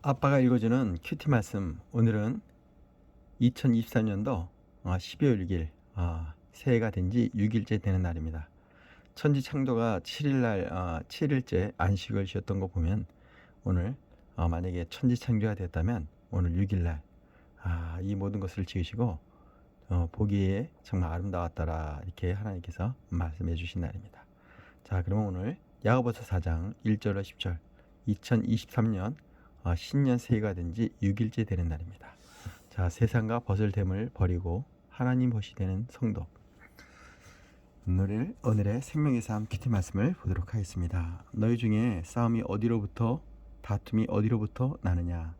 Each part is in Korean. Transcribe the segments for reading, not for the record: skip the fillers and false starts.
아빠가 읽어주는 큐티 말씀. 오늘은 2023년도 12월 6일 새해가 된 지 6일째 되는 날입니다. 천지창조가 7일날 7일째 안식을 쉬었던 거 보면 오늘 만약에 천지창조가 됐다면 오늘 6일날 이 모든 것을 지으시고 보기에 정말 아름다웠더라 이렇게 하나님께서 말씀해 주신 날입니다. 자, 그러면 오늘 야고보서 4장 1절로 10절 2023년 신년 새해가 된 지 6일째 되는 날입니다. 자, 세상과 벗을 됨을 버리고 하나님 벗이 되는 성도. 오늘의 생명의 삶 큐티 말씀을 보도록 하겠습니다. 너희 중에 싸움이 어디로부터 다툼이 어디로부터 나느냐?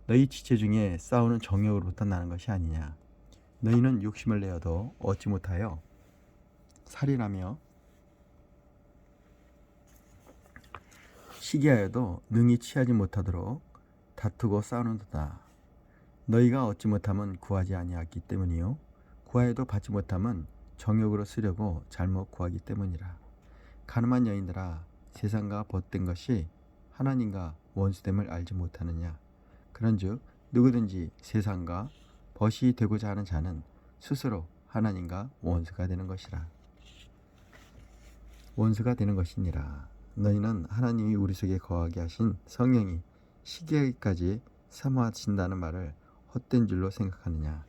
너희 지체 중에 싸우는 정욕으로부터 나는 것이 아니냐? 너희는 욕심을 내어도 얻지 못하여 살인하며 시기하여도 능히 취하지 못하도록 다투고 싸우는도다. 너희가 얻지 못함은 구하지 아니하기 때문이요 구하여도 받지 못함은 정욕으로 쓰려고 잘못 구하기 때문이라. 가늠한 여인들아, 세상과 벗된 것이 하나님과 원수됨을 알지 못하느냐? 그런즉 누구든지 세상과 벗이 되고자 하는 자는 스스로 하나님과 원수가 되는 것이라. 원수가 되는 것이니라. 너희는 하나님이 우리 속에 거하게 하신 성령이 시기하기까지 사모하신다는 말을 헛된 줄로 생각하느냐?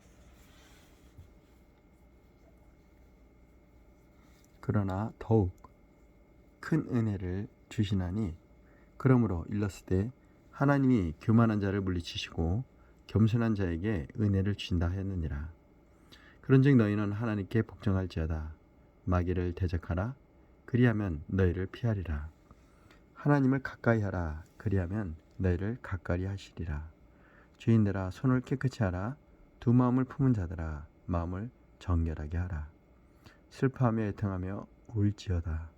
그러나 더욱 큰 은혜를 주시나니 그러므로 일렀을 때 하나님이 교만한 자를 물리치시고 겸손한 자에게 은혜를 주신다 했느니라. 그런즉 너희는 하나님께 복종할지어다. 마귀를 대적하라. 그리하면 너희를 피하리라. 하나님을 가까이 하라. 그리하면 너희를 가까이 하시리라. 죄인들아, 손을 깨끗이 하라. 두 마음을 품은 자들아, 마음을 정결하게 하라. 슬퍼하며 애통하며 울지어다.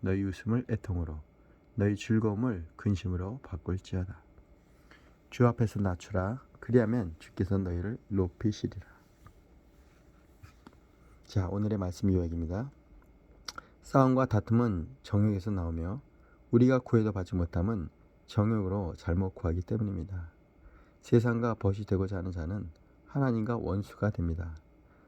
너희 웃음을 애통으로, 너희 즐거움을 근심으로 바꿀지어다. 주 앞에서 낮추라. 그리하면 주께서 너희를 높이시리라. 자, 오늘의 말씀 요약입니다. 싸움과 다툼은 정욕에서 나오며 우리가 구해도 받지 못함은 정욕으로 잘못 구하기 때문입니다. 세상과 벗이 되고자 하는 자는 하나님과 원수가 됩니다.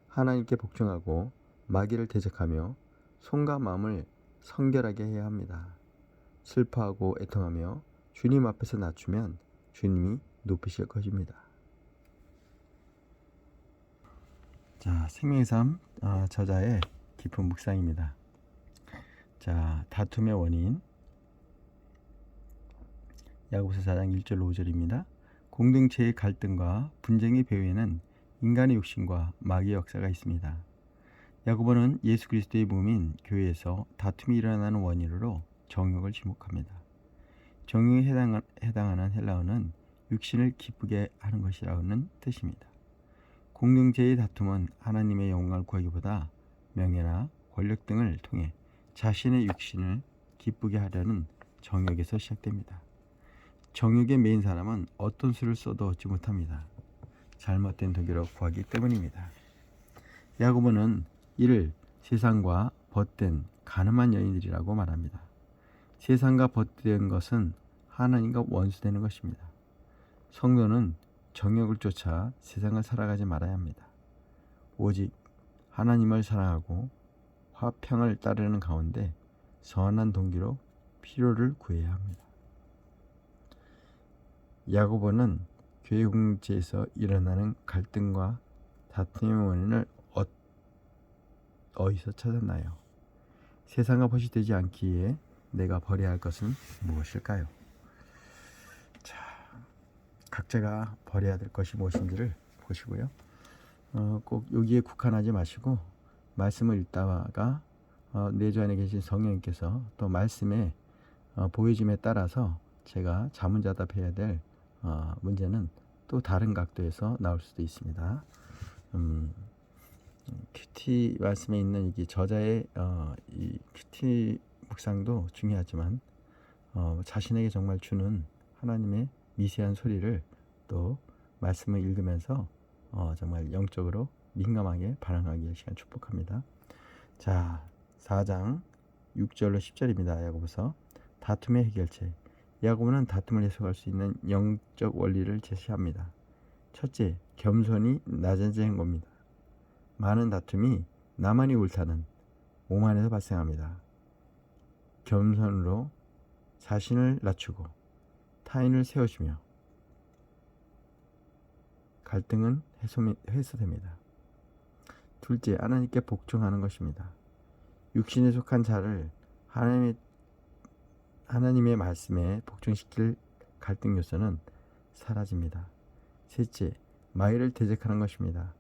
하나님께 복종하고 마귀를 대적하며 손과 마음을 성결하게 해야 합니다. 슬퍼하고 애통하며 주님 앞에서 낮추면 주님이 높이실 것입니다. 자, 생명의 삶 저자의 깊은 묵상입니다. 자, 다툼의 원인 야고보서 4장 1절 5절입니다. 공동체의 갈등과 분쟁의 배후에는 인간의 욕심과 마귀의 역사가 있습니다. 야고보는 예수 그리스도의 몸인 교회에서 다툼이 일어나는 원인으로 정욕을 지목합니다. 정욕에 해당하는 헬라어는 육신을 기쁘게 하는 것이라는 뜻입니다. 공동체의 다툼은 하나님의 영광을 구하기보다 명예나 권력 등을 통해 자신의 육신을 기쁘게 하려는 정욕에서 시작됩니다. 정욕에 매인 사람은 어떤 수를 써도 얻지 못합니다. 잘못된 도기로 구하기 때문입니다. 야고보는 이를 세상과 벗된 가늠한 여인들이라고 말합니다. 세상과 벗된 것은 하나님과 원수되는 것입니다. 성도는 정욕을 쫓아 세상을 살아가지 말아야 합니다. 오직 하나님을 사랑하고 화평을 따르는 가운데 선한 동기로 필요를 구해야 합니다. 야고보는 교회 공동체에서 일어나는 갈등과 다툼의 원인을 어디서 찾았나요? 세상과 벗이 되지 않기 위해 내가 버려야 할 것은 무엇일까요? 자, 각자가 버려야 될 것이 무엇인지를 보시고요. 꼭 여기에 국한하지 마시고 말씀을 읽다가 내 주 안에 계신 성령님께서 또 말씀의 보여짐에 따라서 제가 자문자답해야 될 문제는 또 다른 각도에서 나올 수도 있습니다. 큐티 말씀에 있는 이 저자의 이 큐티 묵상도 중요하지만 자신에게 정말 주는 하나님의 미세한 소리를 또 말씀을 읽으면서 정말 영적으로 민감하게 반응하기 위한 시간 축복합니다. 자, 4장 6절로 10절입니다. 야고보서 다툼의 해결책. 야고보는 다툼을 해소할 수 있는 영적 원리를 제시합니다. 첫째, 겸손이 낮아지는 겁니다. 많은 다툼이 나만이 옳다는 오만에서 발생합니다. 겸손으로 자신을 낮추고 타인을 세워주며 갈등은 해소됩니다. 둘째, 하나님께 복종하는 것입니다. 육신에 속한 자를 하나님의 말씀에 복종시킬 갈등 요소는 사라집니다. 셋째, 마귀를 대적하는 것입니다.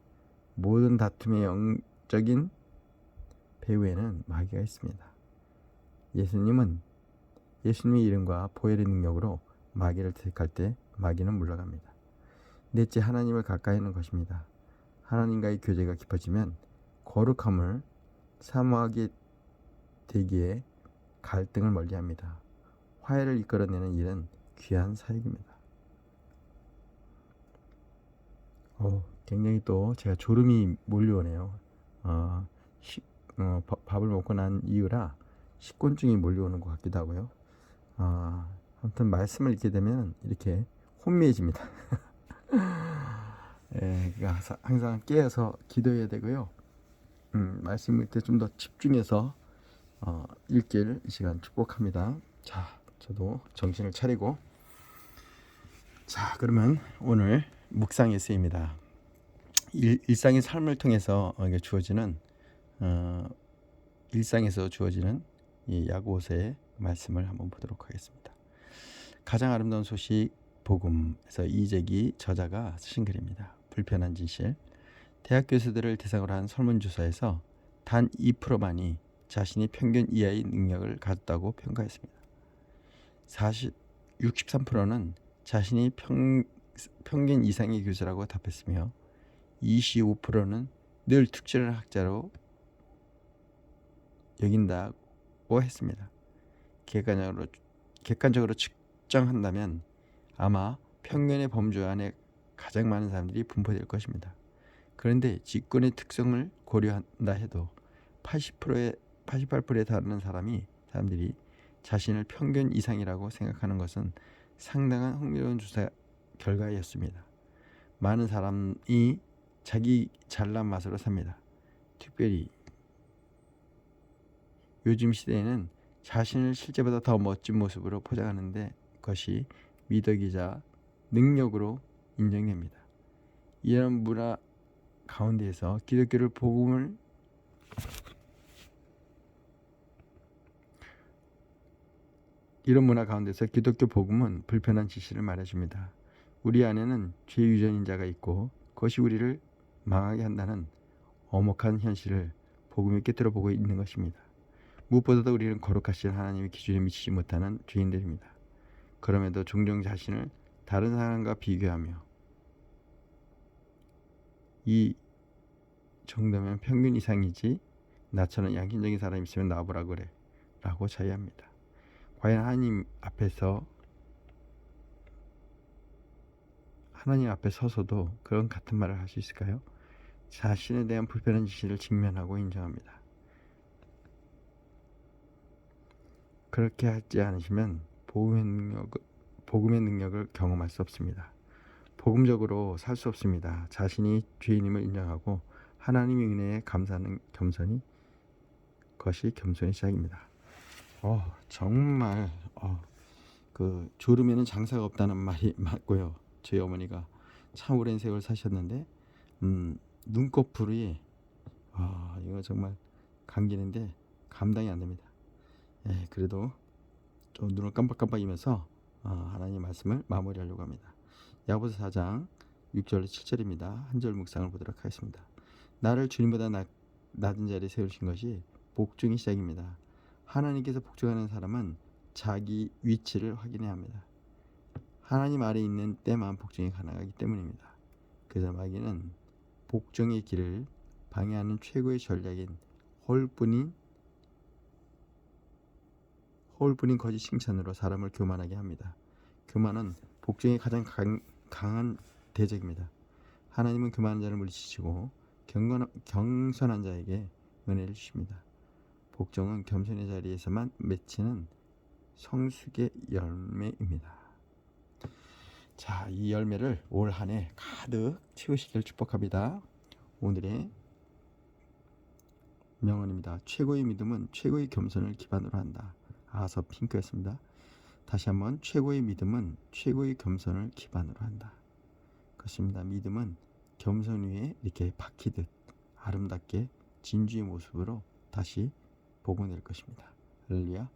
모든 다툼의 영적인 배후에는 마귀가 있습니다. 예수님의 이름과 보혈의 능력으로 마귀를 대적할 때 마귀는 물러갑니다. 넷째, 하나님을 가까이 하는 것입니다. 하나님과의 교제가 깊어지면 거룩함을 사모하게 되기에 갈등을 멀리합니다. 화해를 이끌어내는 일은 귀한 사역입니다. 굉장히 또 제가 졸음이 몰려오네요. 밥을 먹고 난 이유라 식곤증이 몰려오는 것 같기도 하고요. 아무튼 말씀을 읽게 되면 이렇게 혼미해집니다. 그러니까 항상 깨어서 기도해야 되고요. 말씀 읽을 때 좀 더 집중해서 읽길 이 시간 축복합니다. 자, 저도 정신을 차리고, 자, 그러면 오늘 묵상의 쓰입니다. 일상의 삶을 통해서 주어지는 일상에서 주어지는 이 야고보서의 말씀을 한번 보도록 하겠습니다. 가장 아름다운 소식 복음에서 이재기 저자가 쓰신 글입니다. 불편한 진실. 대학 교수들을 대상으로 한 설문조사에서 단 2%만이 자신이 평균 이하의 능력을 가졌다고 평가했습니다. 63%는 자신이 평균 이상의 교수라고 답했으며 25%는 늘 특출난 학자로 여긴다고 했습니다. 객관적으로 측정한다면 아마 평균의 범주 안에 가장 많은 사람들이 분포될 것입니다. 그런데 직군의 특성을 고려한다 해도 88%에 달하는 사람들이 자신을 평균 이상이라고 생각하는 것은 상당한 흥미로운 조사 결과였습니다. 많은 사람이 자기 잘난 맛으로 삽니다. 특별히 요즘 시대에는 자신을 실제보다 더 멋진 모습으로 포장하는 것이 미덕이자 능력으로 인정됩니다. 이런 문화 가운데에서 기독교 복음은 불편한 진실을 말해줍니다. 우리 안에는 죄 유전인 자가 있고 그것이 우리를 망하게 한다는 엄혹한 현실을 복음이 꿰뚫어 보고 있는 것입니다. 무엇보다도 우리는 거룩하신 하나님의 기준에 미치지 못하는 죄인들입니다. 그럼에도 종종 자신을 다른 사람과 비교하며 이 정도면 평균 이상이지, 나처럼 양심적인 사람이 있으면 나와보라 그래 라고 자유합니다. 과연 하나님 앞에 서서도 그런 같은 말을 할 수 있을까요? 자신에 대한 불편한 진실을 직면하고 인정합니다. 그렇게 하지 않으시면 복음의 능력을 경험할 수 없습니다. 복음적으로 살 수 없습니다. 자신이 죄인임을 인정하고 하나님의 은혜에 감사하는 것이 겸손의 시작입니다. 정말 그 졸음에는 장사가 없다는 말이 맞고요. 저희 어머니가 참 오랜 세월 사셨는데 눈꺼풀이 이거 정말 감기는데 감당이 안 됩니다. 그래도 좀 눈을 깜빡깜빡이면서 하나님의 말씀을 마무리하려고 합니다. 야고보서 4장 6절 7절입니다. 한 절 묵상을 보도록 하겠습니다. 나를 주님보다 낮은 자리에 세우신 것이 복종의 시작입니다. 하나님께서 복종하는 사람은 자기 위치를 확인해야 합니다. 하나님 아래 있는 때만 복종이 가능하기 때문입니다. 그래서 마귀는 복종의 길을 방해하는 최고의 전략인 허울뿐인 거짓 칭찬으로 사람을 교만하게 합니다. 교만은 복종의 가장 강한 대적입니다. 하나님은 교만한 자를 물리치시고 경선한 자에게 은혜를 주십니다. 복종은 겸손의 자리에서만 맺히는 성숙의 열매입니다. 자, 이 열매를 올 한 해 가득 채우시길 축복합니다. 오늘의 명언입니다. 최고의 믿음은 최고의 겸손을 기반으로 한다. 아서 핑크였습니다. 다시 한번, 최고의 믿음은 최고의 겸손을 기반으로 한다. 그렇습니다. 믿음은 겸손 위에 이렇게 박히듯 아름답게 진주의 모습으로 다시 복원될 것입니다. 할렐루야.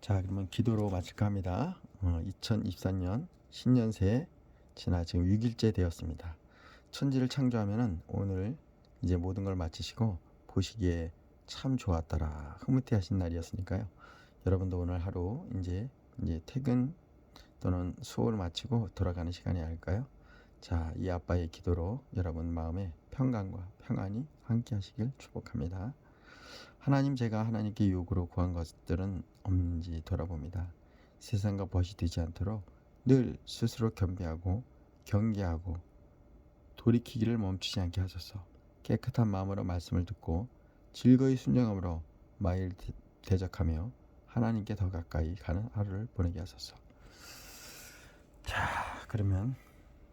자, 그러면 기도로 마칠까 합니다. 2024년 신년새 지나 지금 6일째 되었습니다. 천지를 창조하면은 오늘 이제 모든 걸 마치시고 보시기에 참 좋았더라 흐뭇해 하신 날이었으니까요. 여러분도 오늘 하루 이제 퇴근 또는 수업을 마치고 돌아가는 시간이 아닐까요? 자, 이 아빠의 기도로 여러분 마음에 평강과 평안이 함께 하시길 축복합니다. 하나님, 제가 하나님께 요구로 구한 것들은 없는지 돌아봅니다. 세상과 벗이 되지 않도록 늘 스스로 겸비하고 경계하고 돌이키기를 멈추지 않게 하소서. 깨끗한 마음으로 말씀을 듣고 즐거이 순종함으로 마일 대적하며 하나님께 더 가까이 가는 하루를 보내게 하소서. 자, 그러면